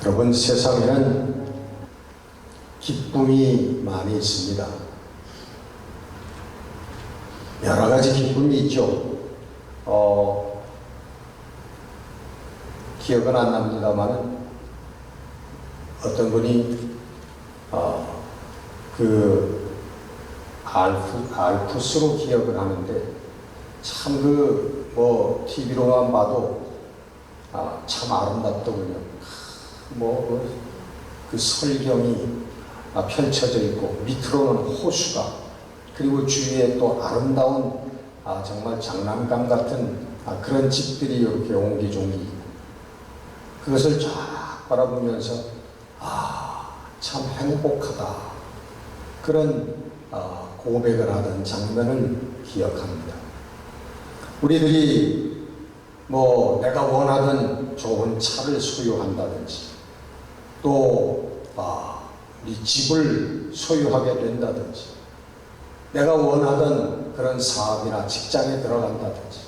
여러분, 세상에는 기쁨이 많이 있습니다. 여러 가지 기쁨이 있죠. 기억은 안 납니다만은 어떤 분이 그 알프스로 기억을 하는데 참 TV로만 봐도 참 아름답더군요. 그 설경이 펼쳐져 있고 밑으로는 호수가, 그리고 주위에 또 아름다운 정말 장난감 같은 그런 집들이 이렇게 옹기종기 있고, 그것을 쫙 바라보면서 참 행복하다, 그런 고백을 하던 장면을 기억합니다. 우리들이 내가 원하던 좋은 차를 소유한다든지, 또 우리 집을 소유하게 된다든지, 내가 원하던 그런 사업이나 직장에 들어간다든지,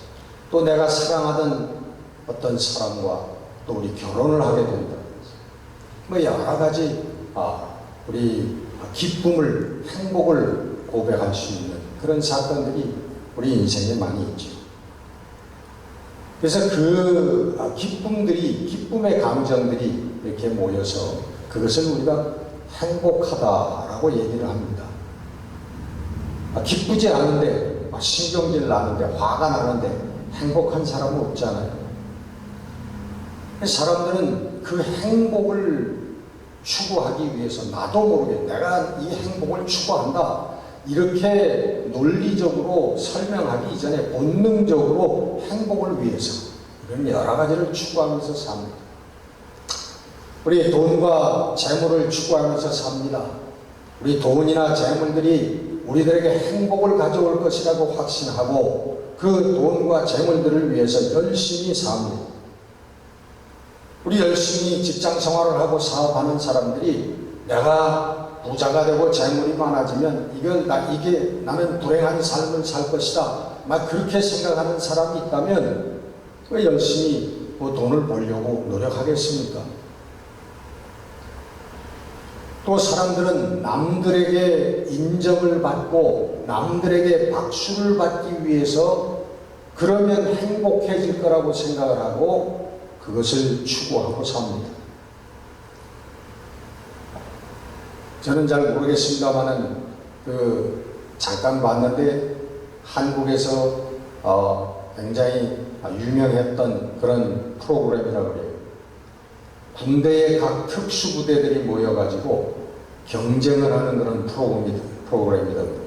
또 내가 사랑하던 어떤 사람과 또 우리 결혼을 하게 된다든지, 여러 가지 우리 기쁨을, 행복을 고백할 수 있는 그런 사건들이 우리 인생에 많이 있죠. 그래서 그 기쁨의 감정들이 이렇게 모여서 그것을 우리가 행복하다라고 얘기를 합니다. 기쁘지 않은데, 신경질 나는데, 화가 나는데 행복한 사람은 없잖아요. 사람들은 그 행복을 추구하기 위해서 나도 모르게 내가 이 행복을 추구한다, 이렇게 논리적으로 설명하기 이전에 본능적으로 행복을 위해서 이런 여러 가지를 추구하면서 삽니다. 우리 돈과 재물을 추구하면서 삽니다. 우리 돈이나 재물들이 우리들에게 행복을 가져올 것이라고 확신하고 그 돈과 재물들을 위해서 열심히 삽니다. 우리 열심히 직장 생활을 하고 사업하는 사람들이 내가 부자가 되고 재물이 많아지면 이게 나는 불행한 삶을 살 것이다, 그렇게 생각하는 사람이 있다면 왜 열심히 돈을 벌려고 노력하겠습니까? 또 사람들은 남들에게 인정을 받고 남들에게 박수를 받기 위해서 그러면 행복해질 거라고 생각을 하고 그것을 추구하고 삽니다. 저는 잘 모르겠습니다만은 잠깐 봤는데 한국에서 굉장히 유명했던 그런 프로그램이라고 그래요. 군대의 각 특수부대들이 모여가지고 경쟁을 하는 그런 프로그램이더라고요.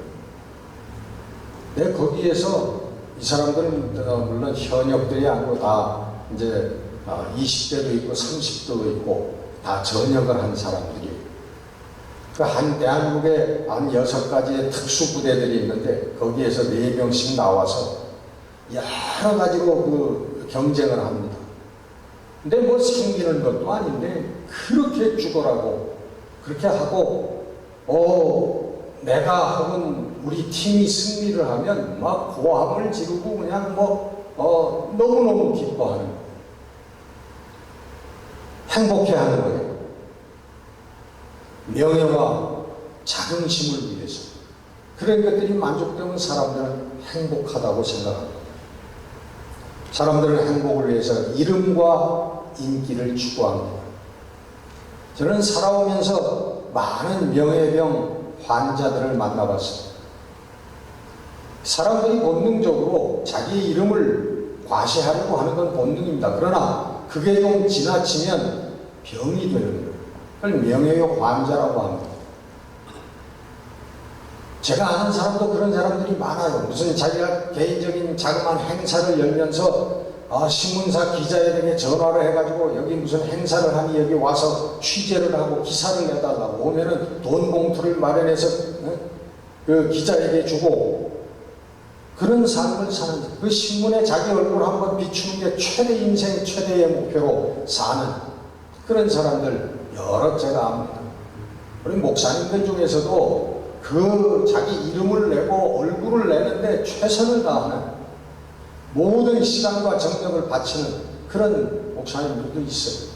거기에서 이 사람들은 물론 현역들이 아니고 다 이제 20대도 있고 30대도 있고 다 전역을 한 사람들이에요. 대한민국에 한 6가지의 특수부대들이 있는데 거기에서 4명씩 나와서 여러 가지로 경쟁을 합니다. 근데 생기는 것도 아닌데 그렇게 죽어라고 그렇게 하고 내가 혹은 우리 팀이 승리를 하면 고함을 지르고 그냥 너무너무 기뻐하는 거예요. 행복해하는 거예요. 명예와 자긍심을 위해서. 그런 것들이 만족되면 사람들은 행복하다고 생각합니다. 사람들은 행복을 위해서 이름과 인기를 추구합니다. 저는 살아오면서 많은 명예병 환자들을 만나봤습니다. 사람들이 본능적으로 자기 이름을 과시하려고 하는 건 본능입니다. 그러나 그게 좀 지나치면 병이 되는 거예요. 그걸 명예욕 환자라고 합니다. 제가 아는 사람도 그런 사람들이 많아요. 무슨 자기가 개인적인 자그마한 행사를 열면서 신문사 기자에게 전화를 해가지고 여기 무슨 행사를 하니 여기 와서 취재를 하고 기사를 내달라고 오면은 돈 봉투를 마련해서 그 기자에게 주고 그런 삶을 사는, 그 신문에 자기 얼굴 한번 비추는 게 인생 최대의 목표로 사는 그런 사람들 여러 제가 압니다. 우리 목사님들 중에서도 자기 이름을 내고 얼굴을 내는데 최선을 다하는, 모든 시간과 정력을 바치는 그런 목사님들도 있어요.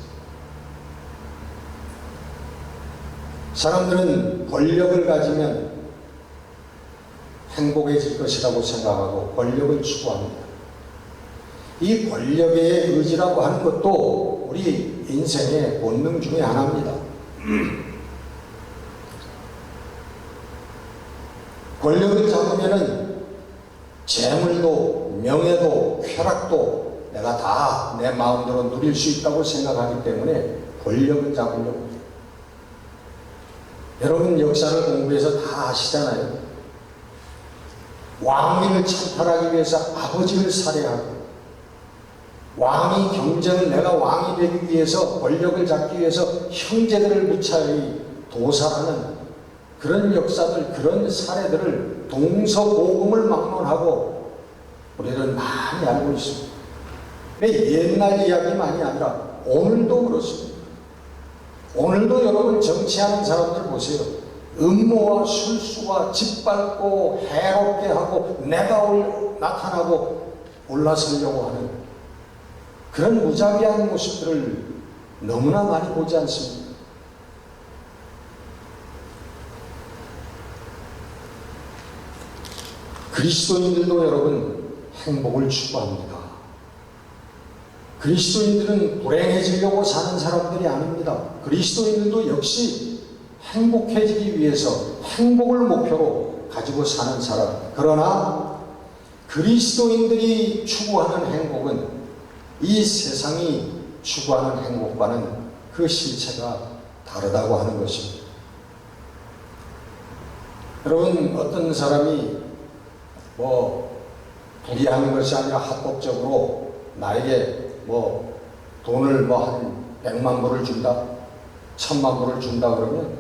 사람들은 권력을 가지면 행복해질 것이라고 생각하고 권력을 추구합니다. 이 권력의 의지라고 하는 것도 우리 인생의 본능 중에 하나입니다. 권력을 잡으면은 재물도 명예도 쾌락도 내가 다 내 마음대로 누릴 수 있다고 생각하기 때문에 권력을 잡으려고 해요. 여러분 역사를 공부해서 다 아시잖아요. 왕위를 찬탈하기 위해서 아버지를 살해하고, 왕위 경쟁을 내가 왕이 되기 위해서 권력을 잡기 위해서 형제들을 무차히 도살하는 그런 역사들, 그런 사례들을 동서고금을 막론하고 우리는 많이 알고 있습니다. 옛날 이야기만이 아니라 오늘도 그렇습니다. 오늘도 여러분 정치하는 사람들 보세요. 음모와 술수와 짓밟고 해롭게 하고 내가 나타나고 올라서려고 하는 그런 무자비한 모습들을 너무나 많이 보지 않습니까? 그리스도인들도 여러분 행복을 추구합니다. 그리스도인들은 불행해지려고 사는 사람들이 아닙니다. 그리스도인들도 역시 행복해지기 위해서 행복을 목표로 가지고 사는 사람. 그러나 그리스도인들이 추구하는 행복은 이 세상이 추구하는 행복과는 그 실체가 다르다고 하는 것입니다. 여러분 어떤 사람이 불이하는 것이 아니라 합법적으로 나에게 돈을 한 100만 불을 준다, 1000만 불을 준다 그러면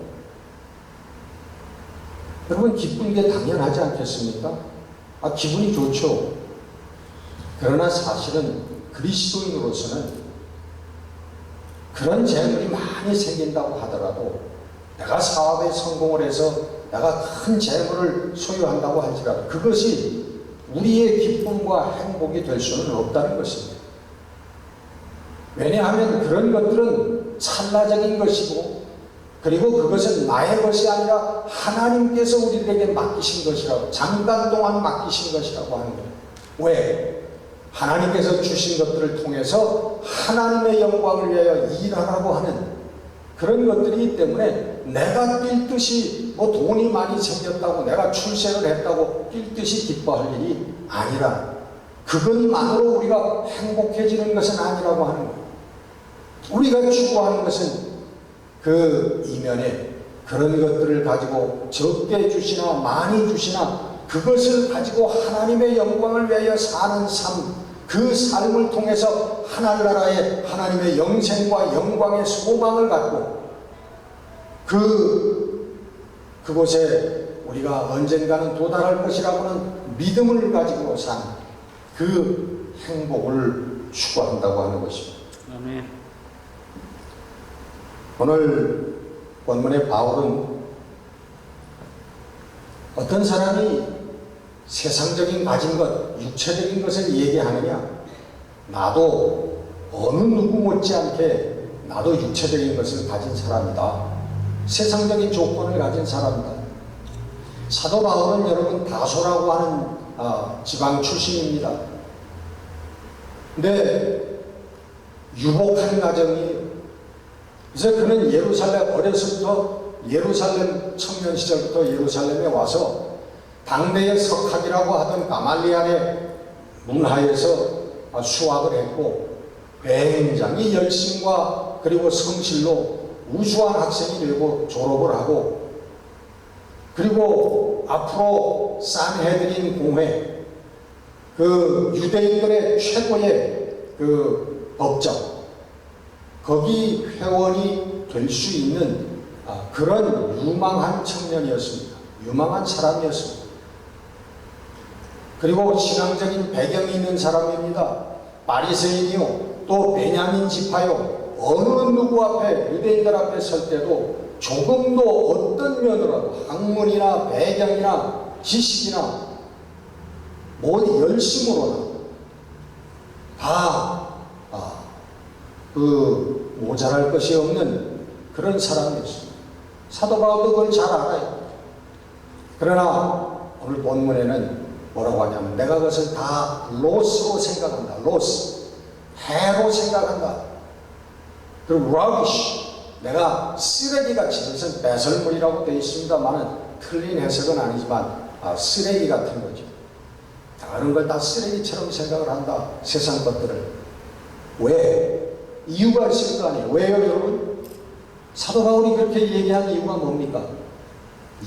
여러분 기쁜 게 당연하지 않겠습니까? 기분이 좋죠. 그러나 사실은 그리스도인으로서는 그런 재물이 많이 생긴다고 하더라도, 내가 사업에 성공을 해서 내가 큰 재물을 소유한다고 할지라도 그것이 우리의 기쁨과 행복이 될 수는 없다는 것입니다. 왜냐하면 그런 것들은 찰나적인 것이고, 그리고 그것은 나의 것이 아니라 하나님께서 우리들에게 맡기신 것이라고, 잠깐 동안 맡기신 것이라고 하는 거예요. 왜? 하나님께서 주신 것들을 통해서 하나님의 영광을 위하여 일하라고 하는 그런 것들이기 때문에, 내가 뛸 듯이 돈이 많이 생겼다고, 내가 출세를 했다고 뛸 듯이 기뻐할 일이 아니라, 그것만으로 우리가 행복해지는 것은 아니라고 하는 거예요. 우리가 추구하는 것은 그 이면에 그런 것들을 가지고 적게 주시나 많이 주시나 그것을 가지고 하나님의 영광을 위하여 사는 삶, 그 삶을 통해서 하늘나라의 하나님의 영생과 영광의 소망을 갖고 그곳에 우리가 언젠가는 도달할 것이라고는 믿음을 가지고 산 그 행복을 추구한다고 하는 것입니다. 아멘. 오늘 본문의 바울은 어떤 사람이 세상적인 가진 것, 육체적인 것을 얘기하느냐, 나도 어느 누구 못지않게 나도 육체적인 것을 가진 사람이다, 세상적인 조건을 가진 사람이다. 사도 바울은 여러분 다소라고 하는 지방 출신입니다. 근데 유복한 가정이에요. 그래서 그는 예루살렘, 어려서부터 예루살렘, 청년 시절부터 예루살렘에 와서 당대의 석학이라고 하던 가말리알의 문하에서 수학을 했고, 굉장히 열심과 그리고 성실로 우수한 학생이 되고 졸업을 하고, 그리고 앞으로 산헤드린 공회, 그 유대인들의 최고의 그 법정, 거기 회원이 될 수 있는 그런 유망한 청년이었습니다. 유망한 사람이었습니다. 그리고 신앙적인 배경이 있는 사람입니다. 바리새인이요, 또 베냐민 지파요, 어느 누구 앞에, 유대인들 앞에 설 때도 조금도 어떤 면으로라도 학문이나 배경이나 지식이나 열심으로나 다 모자랄 것이 없는 그런 사람이었습니다. 사도 바울도 그걸 잘 알아요. 그러나 오늘 본문에는 뭐라고 하냐면 내가 그것을 다 로스로 생각한다. 로스, 해로 생각한다. 그리고 rubbish, 내가 쓰레기같이, 이것은 배설물이라고 되어 있습니다만은 틀린 해석은 아니지만 쓰레기 같은 거죠. 다른 걸 다 쓰레기처럼 생각을 한다. 세상 것들을. 왜? 이유가 있을 거 아니에요. 왜요 여러분? 사도 바울이 그렇게 얘기한 이유가 뭡니까?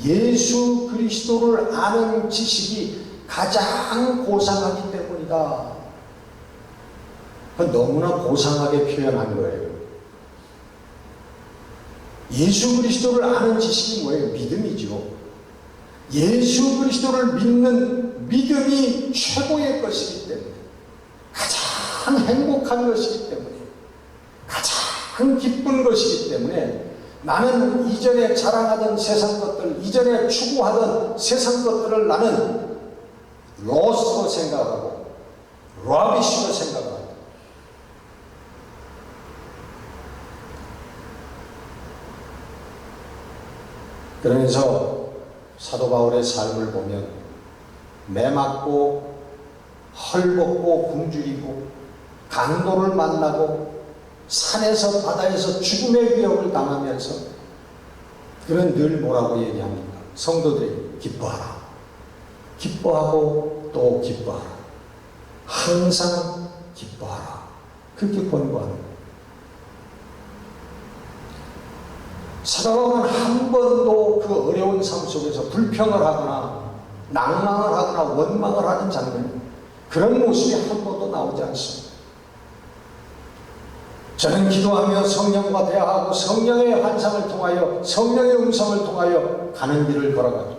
예수 그리스도를 아는 지식이 가장 고상하기 때문이다. 그건 너무나 고상하게 표현한 거예요. 예수 그리스도를 아는 지식이 뭐예요? 믿음이죠. 예수 그리스도를 믿는 믿음이 최고의 것이기 때문에, 가장 행복한 것이기 때문에, 가장 기쁜 것이기 때문에 나는 이전에 자랑하던 세상 것들, 이전에 추구하던 세상 것들을 나는 로스로 생각하고 러비쉬로 생각을 한다. 그러면서 사도 바울의 삶을 보면 매맞고 헐벗고 굶주리고 강도를 만나고 산에서 바다에서 죽음의 위협을 당하면서 그는 늘 뭐라고 얘기합니까? 성도들이 기뻐하라. 기뻐하고 또 기뻐하라. 항상 기뻐하라. 그렇게 권고하는 거예요. 사도 바울은 한 번도 그 어려운 삶 속에서 불평을 하거나 낭망을 하거나 원망을 하는 장면, 그런 모습이 한 번도 나오지 않습니다. 저는 기도하며 성령과 대화하고 성령의 환상을 통하여 성령의 음성을 통하여 가는 길을 걸어가죠.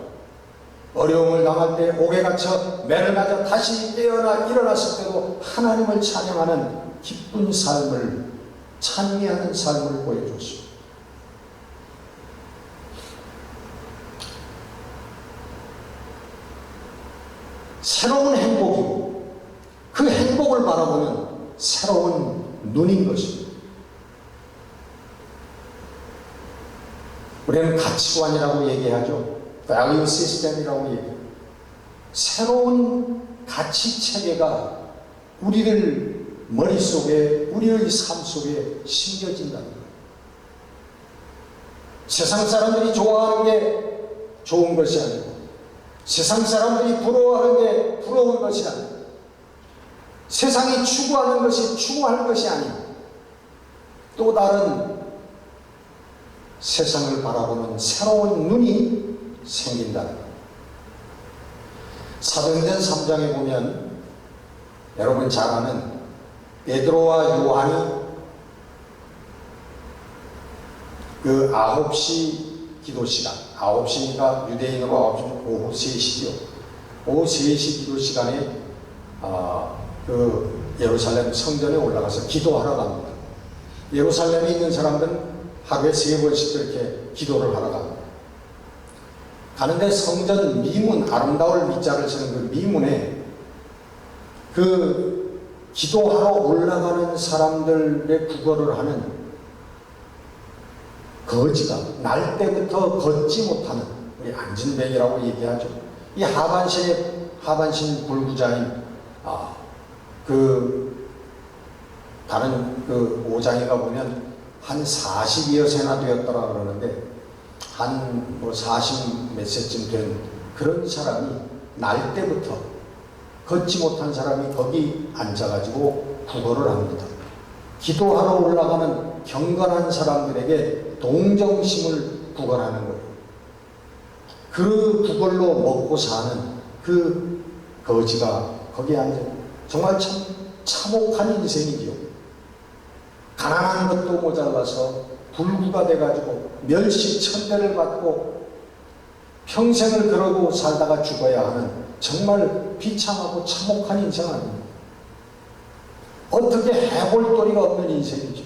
어려움을 당할 때 옥에 갇혀 매를 맞아 다시 깨어나 일어났을 때도 하나님을 찬양하는 기쁜 삶을, 찬미하는 삶을 보여줬습니다. 새로운 행복이고 그 행복을 바라보는 새로운 눈인 것입니다. 우리는 가치관이라고 얘기하죠. value system이라고 얘기해요. 새로운 가치 체계가 우리들 머릿속에, 우리의 삶 속에 심겨진다는 거예요. 세상 사람들이 좋아하는 게 좋은 것이 아니고, 세상 사람들이 부러워하는 게 부러운 것이 아니고, 세상이 추구하는 것이 추구할 것이 아니고, 또 다른 세상을 바라보는 새로운 눈이 생긴다는 거예요. 사도행전 3장에 보면 여러분 잘 아는 베드로와 요한이 그 9시 기도 시간, 9시니까 유대인으로 9시는 오후 3시죠. 오후 3시 기도 시간에 그 예루살렘 성전에 올라가서 기도하러 갑니다. 예루살렘에 있는 사람들은 하루에 3번씩 그렇게 기도를 하러 갑니다. 가는데 성전 미문, 아름다울 미자를 쓰는 그 미문에 그 기도하러 올라가는 사람들의 구걸을 하는 거지가 날 때부터 걷지 못하는, 우리 안진뱅이라고 얘기하죠. 이 하반신 불구자인 다른 그 오장이가 보면 한 40여 세나 되었더라 그러는데, 한 40 몇 세쯤 된 그런 사람이 날 때부터 걷지 못한 사람이 거기 앉아가지고 구걸을 합니다. 기도하러 올라가는 경건한 사람들에게 동정심을 구걸하는 거예요. 그 구걸로 먹고 사는 그 거지가 거기에 앉아, 정말 참 참혹한 인생이지요. 가난한 것도 모자라서 불구가 돼가지고 멸시천대를 받고 평생을 그러고 살다가 죽어야 하는 정말 비참하고 참혹한 인생 아닙니다. 어떻게 해볼 도리가 없는 인생이죠.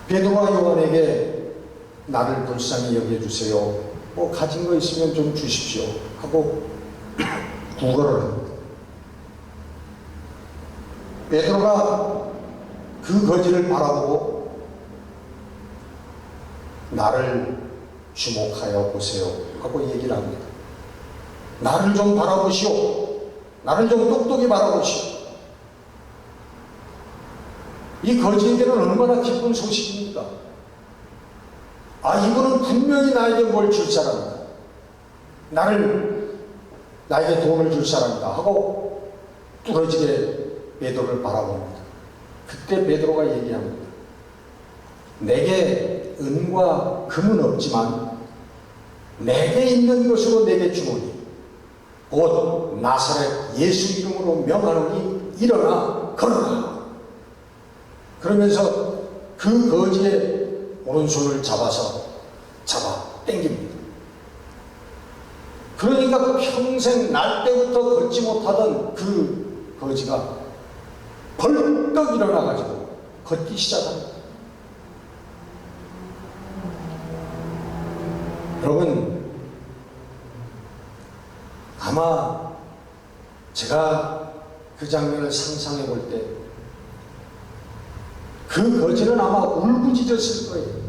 베드로와 요한에게 나를 불쌍히 여겨주세요, 뭐 가진 거 있으면 좀 주십시오 하고 구걸을 합니다. 베드로가 그 거지를 바라보고 나를 주목하여 보세요 하고 얘기를 합니다. 나를 좀 바라보시오. 나를 좀 똑똑히 바라보시오. 이 거지에게는 얼마나 기쁜 소식입니까? 아, 이거는 분명히 나에게 뭘 줄 사람이다. 나에게 돈을 줄 사람이다 하고 뚫어지게 베드로를 바라봅니다. 그때 베드로가 얘기합니다. 내게 은과 금은 없지만 내게 있는 것으로 내게 주노니 곧 나사렛 예수 이름으로 명하노니 일어나 걸어라. 그러면서 그 거지의 오른손을 잡아 당깁니다. 그러니까 평생 날 때부터 걷지 못하던 그 거지가 벌떡 일어나가지고 걷기 시작합니다. 여러분, 아마 제가 그 장면을 상상해 볼 때 그 거지는 아마 울부짖었을 거예요.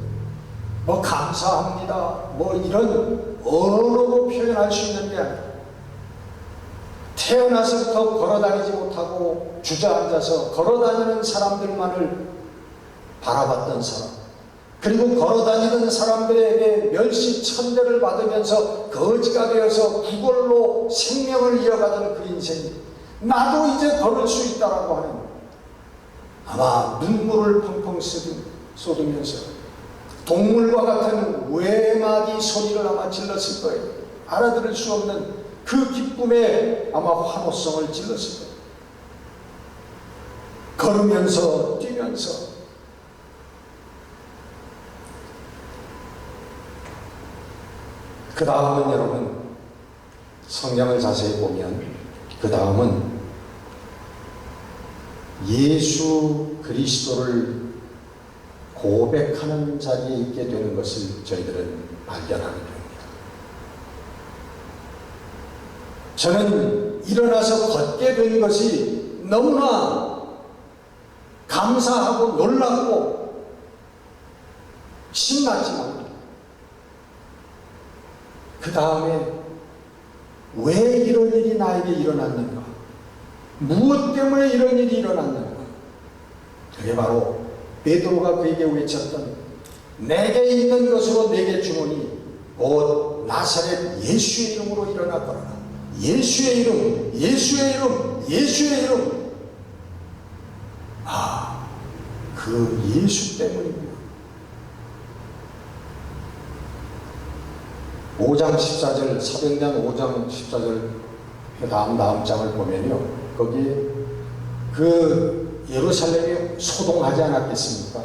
뭐 감사합니다, 뭐 이런 언어로 표현할 수 있는 게 아니라 태어나서부터 걸어다니지 못하고 주저앉아서 걸어다니는 사람들만을 바라봤던 사람, 그리고 걸어다니는 사람들에게 멸시천대를 받으면서 거지가 되어서 구걸로 생명을 이어가던 그 인생이 나도 이제 걸을 수 있다라고 하는, 아마 눈물을 펑펑 쏟으면서 동물과 같은 외마디 소리를 아마 질렀을 거예요. 알아들을 수 없는 그 기쁨에 아마 환호성을 질렀을 거예요. 걸으면서 뛰면서. 그 다음은 여러분, 성경을 자세히 보면 그 다음은 예수 그리스도를 고백하는 자리에 있게 되는 것을 저희들은 발견하게 됩니다. 저는 일어나서 걷게 된 것이 너무나 감사하고 놀랍고 신났지만 그 다음에 왜 이런 일이 나에게 일어났는가? 무엇 때문에 이런 일이 일어났는가? 그게 바로 베드로가 그에게 외쳤던 내게 있는 것으로 내게 주노니 곧 나사렛 예수의 이름으로 일어나 걸어라. 예수의 이름, 예수의 이름, 예수의 이름. 아, 그 예수 때문입니다. 5장 14절, 사도행전 5장 14절 그 다음 장을 보면요, 거기에 그 예루살렘이 소동하지 않았겠습니까?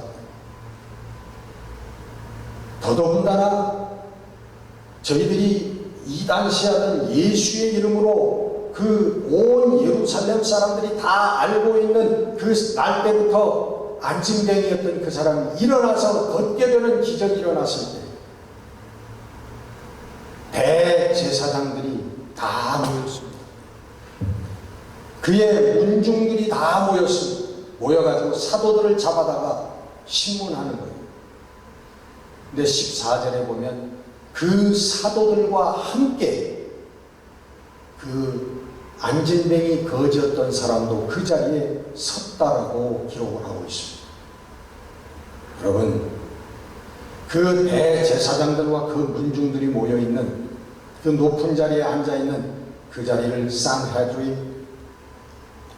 더더군다나 저희들이 이단시하던 예수의 이름으로 그 온 예루살렘 사람들이 다 알고 있는 그 날 때부터 안진뱅이였던 그 사람이 일어나서 걷게 되는 기적이 일어났을 때 대제사장들이 다 모였습니다. 그의 문중들이 다 모였습니다. 모여가지고 사도들을 잡아다가 신문하는 거예요. 근데 14절에 보면 그 사도들과 함께 그 안진뱅이 거지였던 사람도 그 자리에 섰다라고 기록을 하고 있습니다. 여러분, 그 대제사장들과 그 문중들이 모여있는 그 높은 자리에 앉아있는 그 자리를 산헤드린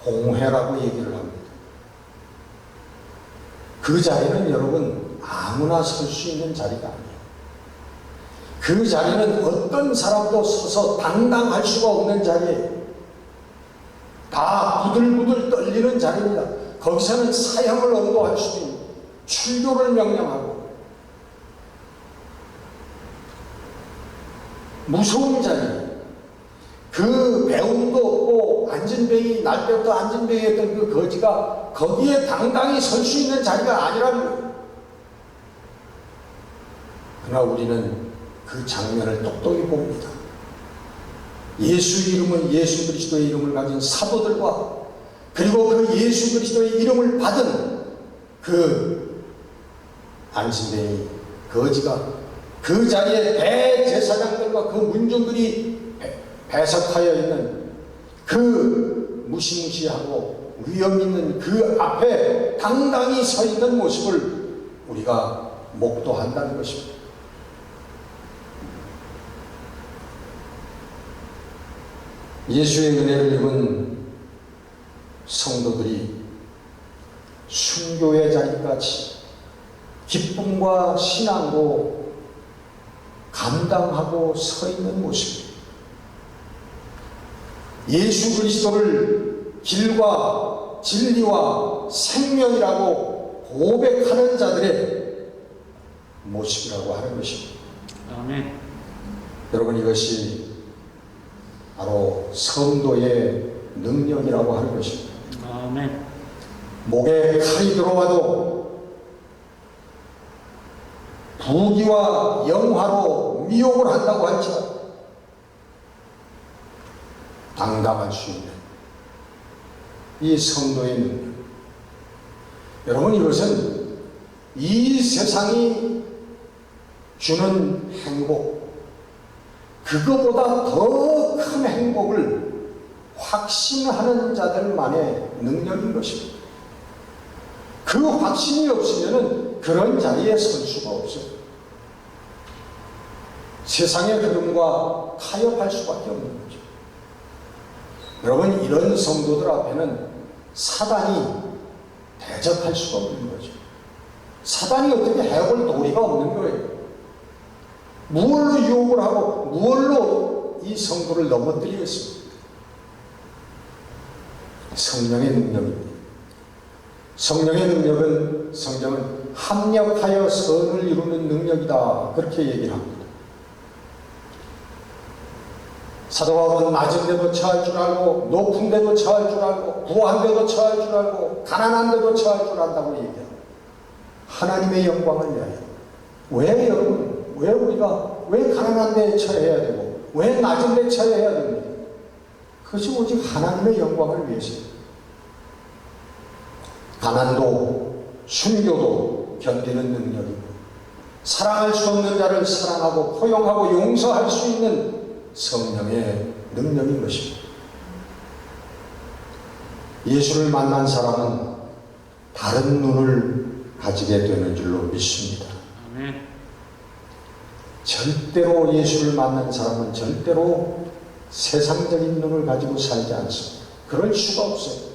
공회라고 얘기를 합니다. 그 자리는 여러분 아무나 설 수 있는 자리가 아니에요. 그 자리는 어떤 사람도 서서 당당할 수가 없는 자리예요. 다 부들부들 떨리는 자리입니다. 거기서는 사형을 언도할 수도 있고 출교를 명령하고 무서운 자리예요. 그 배움도 없고 안진뱅이, 날 때부터 안진뱅이였던 그 거지가 거기에 당당히 설 수 있는 자리가 아니라는 거예요. 그러나 우리는 그 장면을 똑똑히 봅니다. 예수 이름은 예수 그리스도의 이름을 가진 사도들과 그리고 그 예수 그리스도의 이름을 받은 그 안진뱅이 거지가 그 자리에 대제사장들과 그 문중들이 배석하여 있는 그 무시무시하고 위험 있는 그 앞에 당당히 서 있는 모습을 우리가 목도한다는 것입니다. 예수의 은혜를 입은 성도들이 순교의 자리까지 기쁨과 신앙으로 감당하고 서 있는 모습입니다. 예수 그리스도를 길과 진리와 생명이라고 고백하는 자들의 모습이라고 하는 것입니다. 아멘. 여러분, 이것이 바로 성도의 능력이라고 하는 것입니다. 아멘. 목에 칼이 들어와도 부귀와 영화로 미혹을 한다고 할지라도 당당할 수 있는 이 성도의 능력. 여러분, 이것은 이 세상이 주는 행복, 그거보다 더 큰 행복을 확신하는 자들만의 능력인 것입니다. 그 확신이 없으면 그런 자리에 설 수가 없어요. 세상의 흐름과 타협할 수밖에 없는 거죠. 여러분, 이런 성도들 앞에는 사단이 대적할 수가 없는 거죠. 사단이 어떻게 해볼 도리가 없는 거예요. 무엇로 유혹을 하고 무엇로 이 성도를 넘어뜨리겠습니까? 성령의 능력입니다. 성령의 능력은 성경은 합력하여 선을 이루는 능력이다, 그렇게 얘기를 합니다. 사도 바울은 낮은 데도 처할 줄 알고 높은 데도 처할 줄 알고 부한 데도 처할 줄 알고 가난한 데도 처할 줄 안다고 얘기합니다. 하나님의 영광을 위하여. 왜 여러분, 왜 우리가 왜 가난한 데에 처해야 되고 왜 낮은 데에 처해야 됩니까? 그것이 오직 하나님의 영광을 위해서입니다. 가난도 순교도 견디는 능력이고 사랑할 수 없는 자를 사랑하고 포용하고 용서할 수 있는 성령의 능력인 것입니다. 예수를 만난 사람은 다른 눈을 가지게 되는 줄로 믿습니다. 아멘. 절대로 예수를 만난 사람은 절대로 세상적인 눈을 가지고 살지 않습니다. 그럴 수가 없어요.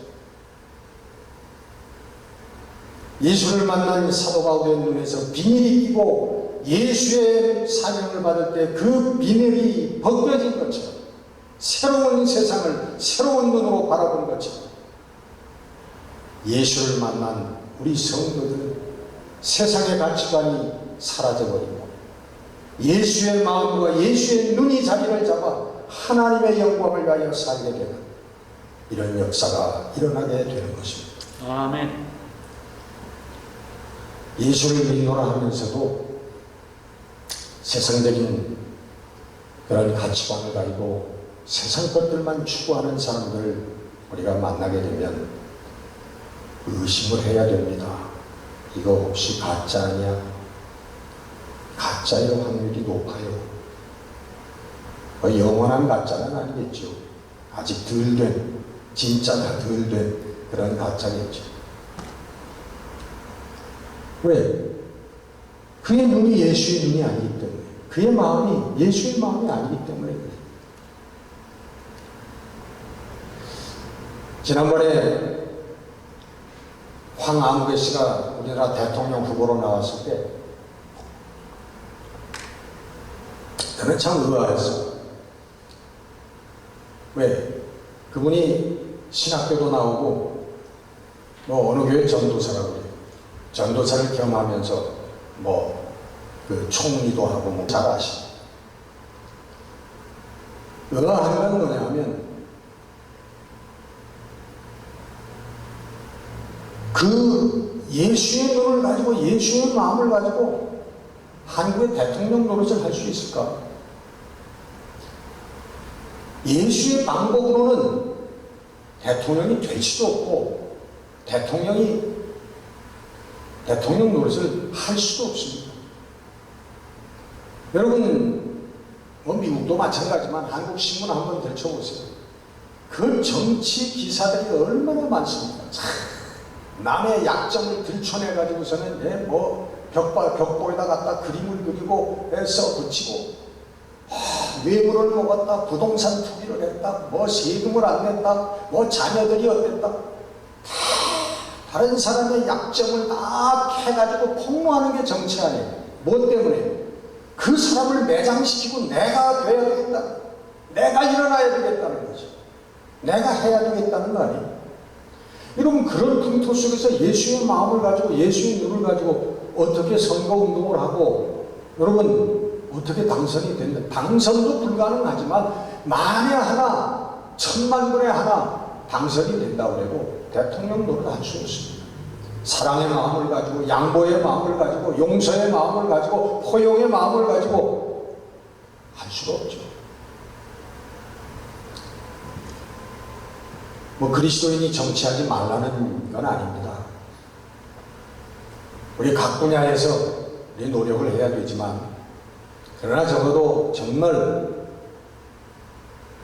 예수를 만난 사도 바울의 눈에서 비늘이 끼고 예수의 사명을 받을 때 그 비늘이 벗겨진 것처럼 새로운 세상을 새로운 눈으로 바라본 것처럼 예수를 만난 우리 성도들은 세상의 가치관이 사라져버리고 예수의 마음과 예수의 눈이 자리를 잡아 하나님의 영광을 위하여 살게 되는 이런 역사가 일어나게 되는 것입니다. 아멘. 예수를 믿노라 하면서도 세상적인 그런 가치관을 가지고 세상 것들만 추구하는 사람들을 우리가 만나게 되면 의심을 해야 됩니다. 이거 혹시 가짜 아니야? 가짜일 확률이 높아요. 영원한 가짜는 아니겠죠. 아직 덜 된, 진짜가 덜 된 그런 가짜겠죠. 왜? 그의 눈이 예수의 눈이 아니기 때문에, 그의 마음이 예수의 마음이 아니기 때문에 그래요. 지난번에 황아무개 씨가 우리나라 대통령 후보로 나왔을 때 저는 참 의아했어. 왜? 그분이 신학교도 나오고 뭐 어느 교회 전도사라고 그래요. 전도사를 겸하면서 뭐 그 총리도 하고 뭐 잘 아시죠. 의아한 건 뭐냐면 그 예수의 눈을 가지고 예수의 마음을 가지고 한국의 대통령 노릇을 할 수 있을까? 예수의 방법으로는 대통령이 될 수도 없고 대통령 노릇을 할 수도 없습니다. 여러분, 미국도 마찬가지지만 한국 신문 한번 들춰보세요. 그 정치 기사들이 얼마나 많습니까? 참, 남의 약점을 들춰내가지고서는 벽보에다 갖다 그림을 그리고 써 붙이고, 뇌물을 먹었다, 부동산 투기를 했다, 세금을 안 냈다, 자녀들이 어땠다, 다른 사람의 약점을 다 캐가지고 폭로하는 게 정치 아니에요. 뭐 때문에? 그 사람을 매장시키고 내가 돼야 되겠다, 내가 일어나야 되겠다는 거죠. 내가 해야 되겠다는 거 아니에요. 여러분, 그런 풍토 속에서 예수의 마음을 가지고, 예수의 눈을 가지고 어떻게 선거운동을 하고, 여러분 어떻게 당선이 된다. 당선도 불가능하지만 만에 하나, 1000만 분에 하나 당선이 된다고 해도 대통령 노릇 할 수 없습니다. 사랑의 마음을 가지고, 양보의 마음을 가지고, 용서의 마음을 가지고, 포용의 마음을 가지고 할 수가 없죠. 그리스도인이 정치하지 말라는 건 아닙니다. 우리 각 분야에서 우리 노력을 해야 되지만, 그러나 적어도 정말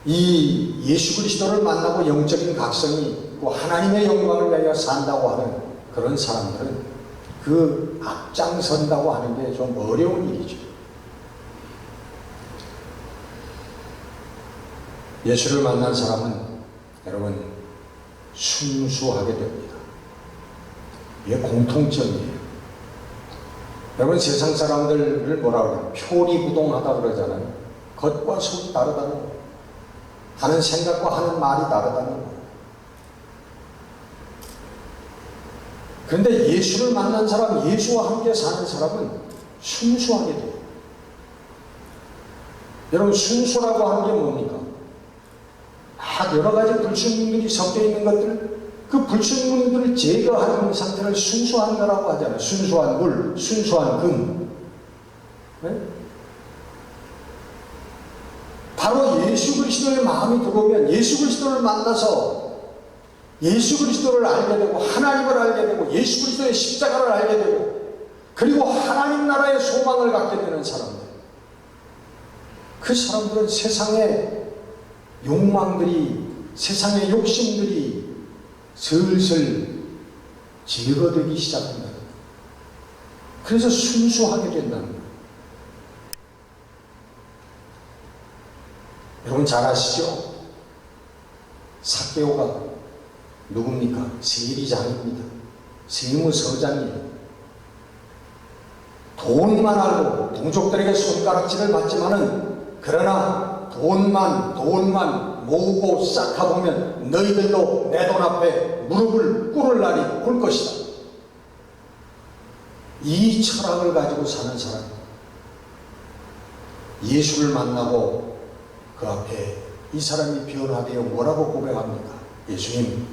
이 예수 그리스도를 만나고 영적인 각성이 있고 하나님의 영광을 위하여 산다고 하는 그런 사람들은 그 앞장선다고 하는 게 좀 어려운 일이죠. 예수를 만난 사람은 여러분 순수하게 됩니다. 이게 공통점이에요. 여러분, 세상 사람들을 뭐라 그래요? 표리부동하다 그러잖아요. 겉과 속이 다르다는 거예요. 하는 생각과 하는 말이 다르다는 거예요. 그런데 예수를 만난 사람, 예수와 함께 사는 사람은 순수하게 돼요. 여러분, 순수라고 하는 게 뭡니까? 여러 가지 불순물들이 섞여 있는 것들, 그 불순물들을 제거하는 상태를 순수한 거라고 하잖아요. 순수한 물, 순수한 금. 네? 바로 예수 그리스도의 마음이 들어오면, 예수 그리스도를 만나서 예수 그리스도를 알게 되고, 하나님을 알게 되고, 예수 그리스도의 십자가를 알게 되고, 그리고 하나님 나라의 소망을 갖게 되는 사람들, 그 사람들은 세상의 욕망들이, 세상의 욕심들이 슬슬 제거되기 시작합니다. 그래서 순수하게 된다는 거예요. 여러분 잘 아시죠? 삭개오가 누굽니까? 세리장입니다. 세무서장이에요. 돈만 알고 동족들에게 손가락질을 받지만은, 그러나 돈만 모으고 쌓아보면 너희들도 내 돈 앞에 무릎을 꿇을 날이 올 것이다. 이 철학을 가지고 사는 사람, 예수를 만나고 그 앞에 이 사람이 변화되어 뭐라고 고백합니까? 예수님,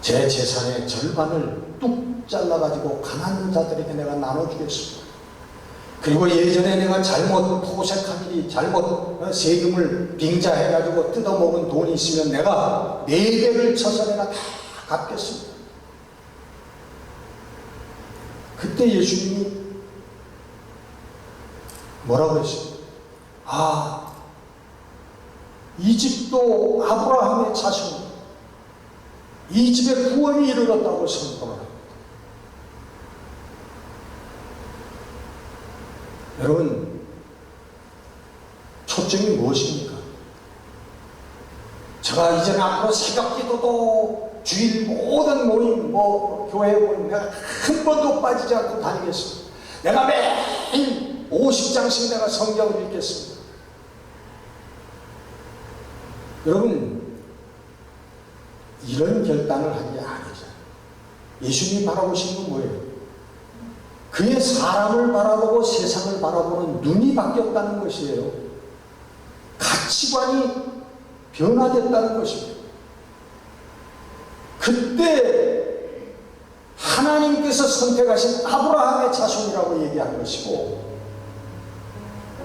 제 재산의 절반을 뚝 잘라가지고 가난한 자들에게 내가 나눠주겠습니다. 그리고 예전에 내가 잘못 포색한 일이, 잘못 세금을 빙자해가지고 뜯어먹은 돈이 있으면 내가 4배를 쳐서 내가 다 갚겠습니다. 그때 예수님이 뭐라고 했어요? 이 집도 아브라함의 자손, 이 집에 구원이 이르렀다고 선포합니다. 여러분, 초점이 무엇입니까? 제가 이제는 앞으로 새벽 기도도, 주일 모든 모임, 교회 모임 내가 한 번도 빠지지 않고 다니겠습니다. 내가 매일 50장씩 내가 성경을 읽겠습니다. 여러분, 이런 결단을 하는 게 아니죠. 예수님이 바라보시는 건 뭐예요? 그의 사람을 바라보고 세상을 바라보는 눈이 바뀌었다는 것이에요. 가치관이 변화됐다는 것입니다. 그때 하나님께서 선택하신 아브라함의 자손이라고 얘기한 것이고,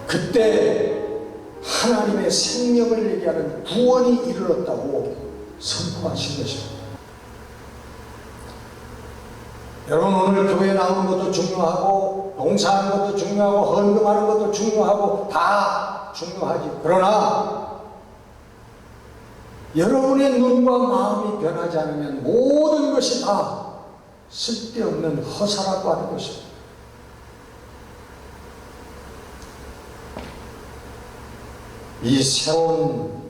그때 하나님의 생명을 얘기하는 구원이 이르렀다고 선포하신 것입니다. 여러분, 오늘 교회에 나오는 것도 중요하고 봉사하는 것도 중요하고 헌금하는 것도 중요하고 다 중요하지. 그러나 여러분의 눈과 마음이 변하지 않으면 모든 것이 다 쓸데없는 허사라고 하는 것입니다. 이 새로운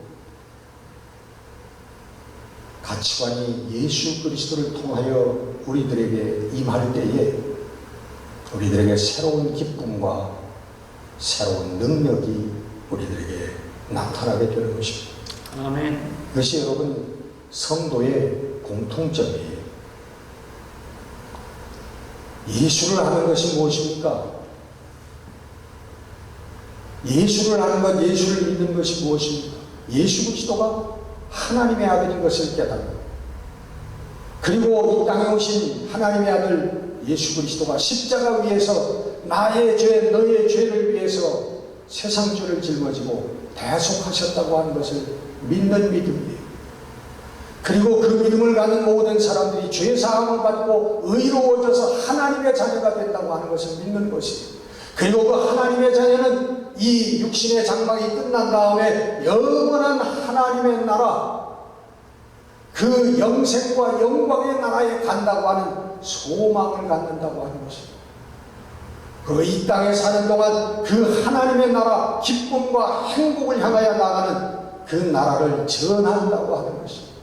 가치관이 예수 그리스도를 통하여 우리들에게 임할 때에 우리들에게 새로운 기쁨과 새로운 능력이 우리들에게 나타나게 되는 것입니다. 아멘. 그것이 여러분 성도의 공통점이에요. 예수를 아는 것이 무엇입니까? 예수를 아는 것, 예수를 믿는 것이 무엇입니까? 예수 그리스도가 하나님의 아들인 것을 깨닫고, 그리고 이 땅에 오신 하나님의 아들 예수 그리스도가 십자가 위에서 나의 죄, 너의 죄를 위해서 세상 죄를 짊어지고 대속하셨다고 하는 것을 믿는 믿음이에요. 그리고 그 믿음을 갖는 모든 사람들이 죄사함을 받고 의로워져서 하나님의 자녀가 된다고 하는 것을 믿는 것이에요. 그리고 그 하나님의 자녀는 이 육신의 장막이 끝난 다음에 영원한 하나님의 나라, 그 영생과 영광의 나라에 간다고 하는 소망을 갖는다고 하는 것입니다. 그 이 땅에 사는 동안 그 하나님의 나라, 기쁨과 행복을 향하여 나가는 그 나라를 전한다고 하는 것입니다.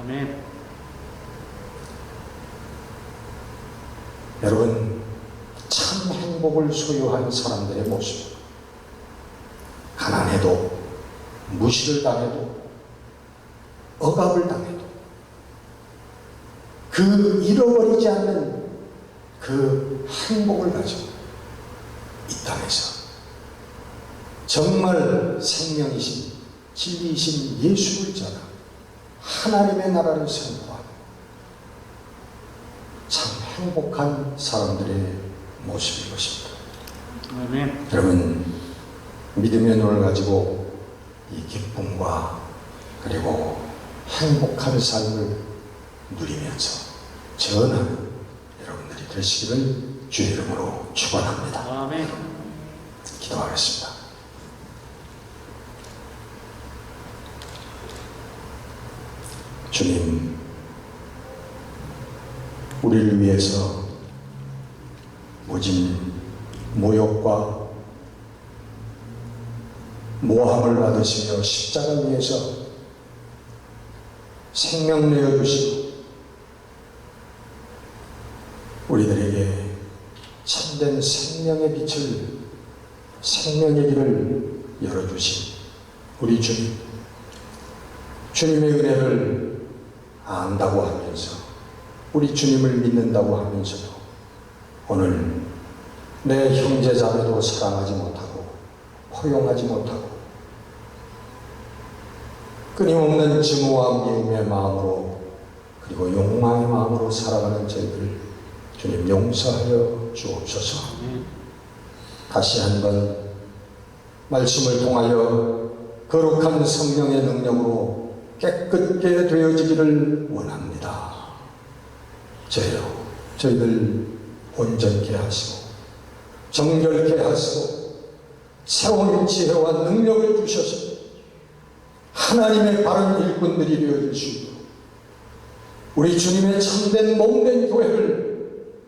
아멘. 여러분, 참 행복을 소유한 사람들의 모습, 가난해도, 무시를 당해도, 억압을 당해도 그 잃어버리지 않는 그 행복을 가지고 이 땅에서 정말 생명이신 진리이신 예수를 전하고 하나님의 나라를 선포하는 참 행복한 사람들의 모습인 것입니다. 아멘. 여러분, 믿음의 눈을 가지고 이 기쁨과 그리고 행복한 삶을 누리면서 전하는 여러분들이 되시기를 주의 이름으로 축원합니다. 아멘. 기도하겠습니다. 주님, 우리를 위해서 모진 모욕과 모함을 받으시며 십자가 위에서 생명 내어주시고 우리들에게 참된 생명의 빛을, 생명의 길을 열어주신 우리 주님, 주님의 은혜를 안다고 하면서 우리 주님을 믿는다고 하면서도 오늘 내 형제 자매도 사랑하지 못하고 포용하지 못하고 끊임없는 증오와 미움의 마음으로 그리고 욕망의 마음으로 살아가는 저희들 주님 용서하여 주옵소서. 다시 한번 말씀을 통하여 거룩한 성령의 능력으로 깨끗게 되어지기를 원합니다. 저희들 온전케 하시고 정결케 하시고 새로운 지혜와 능력을 주셔서 하나님의 바른 일꾼들이 되어질 수 있도록 우리 주님의 참된 몸된 교회를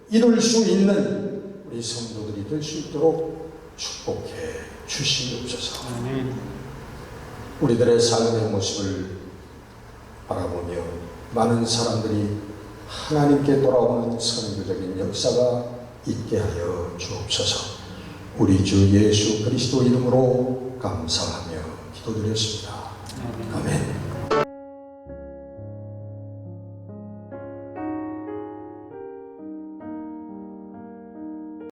이룰 수 있는 우리 성도들이 될 수 있도록 축복해 주시옵소서. 아멘. 우리들의 삶의 모습을 바라보며 많은 사람들이 하나님께 돌아오는 선교적인 역사가 있게 하여 주옵소서. 우리 주 예수 그리스도 이름으로 감사하며 기도드렸습니다. 아멘.